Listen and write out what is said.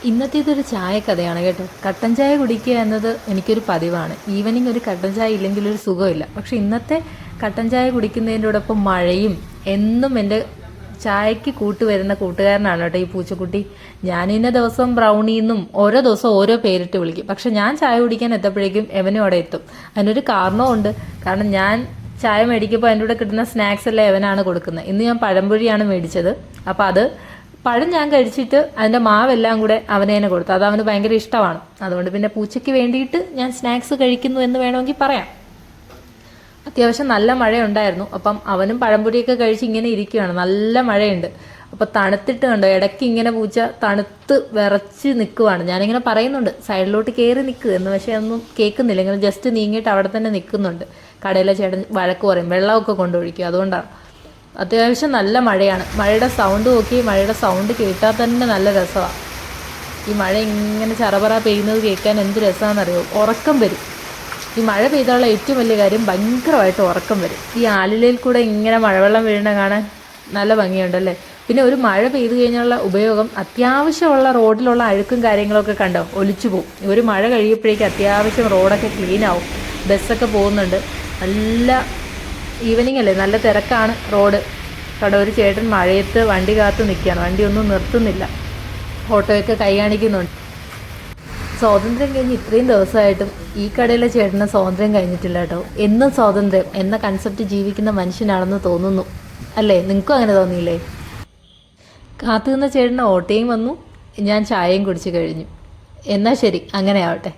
ഇന്നത്തേതൊരു ചായക്കഥയാണ് കേട്ടോ. കട്ടൻ ചായ കുടിക്കുക എന്നത് എനിക്കൊരു പതിവാണ്. ഈവനിങ് ഒരു കട്ടൻ ചായ ഇല്ലെങ്കിൽ ഒരു സുഖമില്ല. പക്ഷെ ഇന്നത്തെ കട്ടൻ ചായ കുടിക്കുന്നതിൻ്റെയോടൊപ്പം മഴയും എന്നും എൻ്റെ ചായക്ക് കൂട്ടുവരുന്ന കൂട്ടുകാരനാണ് കേട്ടോ ഈ പൂച്ചക്കുട്ടി. ഞാനിന്ന ദിവസം ബ്രൗണിന്നും ഓരോ ദിവസം ഓരോ പേരിട്ട് വിളിക്കും. പക്ഷെ ഞാൻ ചായ കുടിക്കാൻ എത്തപ്പോഴേക്കും എവനും അവിടെ എത്തും. അതിനൊരു കാരണമുണ്ട്. കാരണം ഞാൻ ചായ മേടിക്കുമ്പോൾ അതിൻ്റെ കൂടെ കിട്ടുന്ന സ്നാക്സ് എല്ലാം എവനാണ് കൊടുക്കുന്നത്. ഇന്ന് ഞാൻ പഴംപൊരിയാണ് മേടിച്ചത്. അപ്പോൾ അത് പഴം ഞാൻ കഴിച്ചിട്ട് അതിൻ്റെ മാവെല്ലാം കൂടെ അവനെ തന്നെ കൊടുത്തു. അത് അവന് ഭയങ്കര ഇഷ്ടമാണ്. അതുകൊണ്ട് പിന്നെ പൂച്ചയ്ക്ക് വേണ്ടിയിട്ട് ഞാൻ സ്നാക്സ് കഴിക്കുന്നു എന്ന് വേണമെങ്കിൽ പറയാം. അത്യാവശ്യം നല്ല മഴയുണ്ടായിരുന്നു. അപ്പം അവനും പഴംപൊരിയൊക്കെ കഴിച്ച് ഇങ്ങനെ ഇരിക്കുകയാണ്. നല്ല മഴയുണ്ട്. അപ്പോൾ തണുത്തിട്ട് കണ്ടോ, ഇടയ്ക്ക് ഇങ്ങനെ പൂച്ച തണുത്ത് വിറച്ച് നിൽക്കുവാണ്. ഞാനിങ്ങനെ പറയുന്നുണ്ട് സൈഡിലോട്ട് കയറി നിൽക്കുക എന്ന്, പക്ഷേ ഒന്നും കേൾക്കുന്നില്ല. ഇങ്ങനെ ജസ്റ്റ് നീങ്ങിയിട്ട് അവിടെ തന്നെ നിൽക്കുന്നുണ്ട്. കടയിലെ ചേട്ടൻ വഴക്ക് പറയും, വെള്ളമൊക്കെ കൊണ്ടൊഴിക്കും. അതുകൊണ്ടാണ്. അത്യാവശ്യം നല്ല മഴയാണ്. മഴയുടെ സൗണ്ട് നോക്കി, മഴയുടെ സൗണ്ട് കേട്ടാൽ തന്നെ നല്ല രസമാണ്. ഈ മഴ ഇങ്ങനെ ചറപറ പെയ്യുന്നത് കേൾക്കാൻ എന്ത് രസമാണെന്നറിയോ, ഉറക്കം വരും. ഈ മഴ പെയ്താലുള്ള ഏറ്റവും വലിയ കാര്യം ഭയങ്കരമായിട്ട് ഉറക്കം വരും. ഈ ആലിലയിൽ കൂടെ ഇങ്ങനെ മഴവെള്ളം വീഴണ കാണാൻ നല്ല ഭംഗിയുണ്ടല്ലേ. പിന്നെ ഒരു മഴ പെയ്തു കഴിഞ്ഞുള്ള ഉപയോഗം, അത്യാവശ്യമുള്ള റോഡിലുള്ള അഴുക്കും കാര്യങ്ങളൊക്കെ കണ്ടോ ഒലിച്ചു പോകും. ഒരു മഴ കഴിയുമ്പോഴേക്കും അത്യാവശ്യം റോഡൊക്കെ ക്ലീൻ ആവും. ബസ്സൊക്കെ പോകുന്നുണ്ട്. നല്ല ഈവനിങ് അല്ലേ, നല്ല തിരക്കാണ് റോഡ്. കട ഒരു ചേട്ടൻ മഴയത്ത് വണ്ടി കാത്ത് നിൽക്കുകയാണ്. വണ്ടി ഒന്നും നിർത്തുന്നില്ല. ഓട്ടോയൊക്കെ കൈ കാണിക്കുന്നുണ്ട്. സ്വാതന്ത്ര്യം കഴിഞ്ഞ് ഇത്രയും ദിവസമായിട്ടും ഈ കടയിലെ ചേട്ടന് സ്വാതന്ത്ര്യം കഴിഞ്ഞിട്ടില്ല കേട്ടോ. എന്നും സ്വാതന്ത്ര്യം എന്ന കൺസെപ്റ്റ് ജീവിക്കുന്ന മനുഷ്യനാണെന്ന് തോന്നുന്നു അല്ലേ? നിങ്ങൾക്കും അങ്ങനെ തോന്നിയില്ലേ? കാത്തു നിന്ന ചേട്ടന് ഓട്ടോയും വന്നു, ഞാൻ ചായയും കുടിച്ച് കഴിഞ്ഞു. എന്നാൽ ശരി, അങ്ങനെ ആവട്ടെ.